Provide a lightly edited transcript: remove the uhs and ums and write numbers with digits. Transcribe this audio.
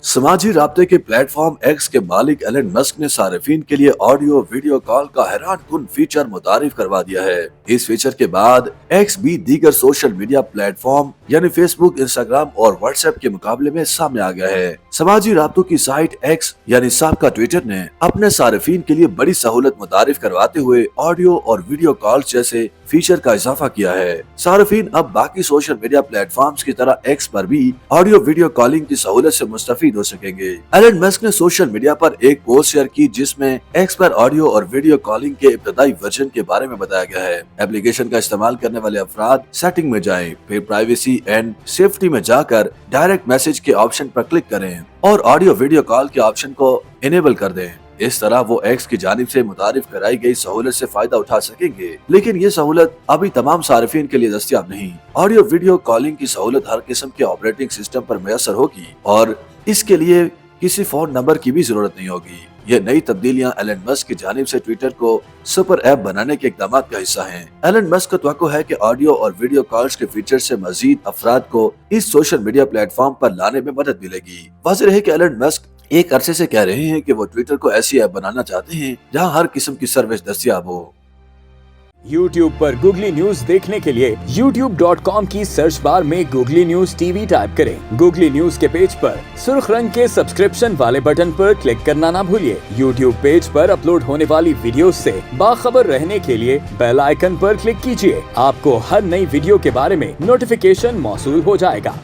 समाजी राब्ते के platform x के मालिक एलन मस्क ने सार्फिन के लिए ऑडियो वीडियो कॉल का हैरान कुन फीचर मुतारिफ करवा दिया है। इस फीचर के बाद एक्स भी दीगर सोशल मीडिया प्लेटफॉर्म यानी फेसबुक, इंस्टाग्राम और व्हाट्सएप के मुकाबले में सामने आ गया है। समाजी राब्तों की साइट एक्स यानी साबका ट्विटर ने अपने सार्फिन के लिए बड़ी सहूलत मुतारिफ करवाते हुए ऑडियो और वीडियो कॉल जैसे फीचर का इजाफा किया है। सार्फिन अब बाकी सोशल मीडिया प्लेटफॉर्म्स की तरह एक्स पर भी ऑडियो वीडियो कॉलिंग की सहूलत से मुस्तफीद हो सकेंगे। एलन मस्क ने सोशल मीडिया पर एक पोस्ट शेयर की जिसमें एक्स पर ऑडियो और वीडियो कॉलिंग के इब्तदाई वर्जन के बारे में बताया गया है। एप्लीकेशन का इस्तेमाल करने वाले अफराद सेटिंग में जाएं, फिर प्राइवेसी एंड सेफ्टी में जाकर डायरेक्ट मैसेज के ऑप्शन पर क्लिक करें और ऑडियो वीडियो कॉल के ऑप्शन को इनेबल कर दें। इस तरह वो एक्स की जानिब से मुतारिफ कराई गई सहूलत से फायदा उठा सकेंगे, लेकिन ये सहूलत अभी तमाम सार्फिन के लिए दस्तयाब नहीं। ऑडियो वीडियो कॉलिंग की सहूलत हर किस्म के ऑपरेटिंग सिस्टम पर मैसर होगी और इसके लिए किसी फोन नंबर की भी जरूरत नहीं होगी। ये नई तब्दीलियां एलन मस्क की जानिब से ट्विटर को सुपर ऐप बनाने के इक़दाम का हिस्सा हैं। एलन मस्क का तवक्को है कि ऑडियो और वीडियो कॉल्स के फीचर से मजीद अफराद को इस सोशल मीडिया प्लेटफॉर्म पर लाने में मदद मिलेगी। वाज़ेह है कि एलन मस्क एक अरसे से कह रहे हैं कि वो ट्विटर को ऐसी ऐप बनाना चाहते हैं जहां हर किस्म की सर्विस दस्तयाब हो। YouTube पर गूगली न्यूज देखने के लिए youtube.com की सर्च बार में गूगली न्यूज टीवी टाइप करें। गूगली न्यूज के पेज पर सुर्ख रंग के सब्सक्रिप्शन वाले बटन पर क्लिक करना ना भूलिए। YouTube पेज पर अपलोड होने वाली वीडियोस से बाखबर रहने के लिए बेल आइकन पर क्लिक कीजिए। आपको हर नई वीडियो के बारे में नोटिफिकेशन मौसूल हो जाएगा।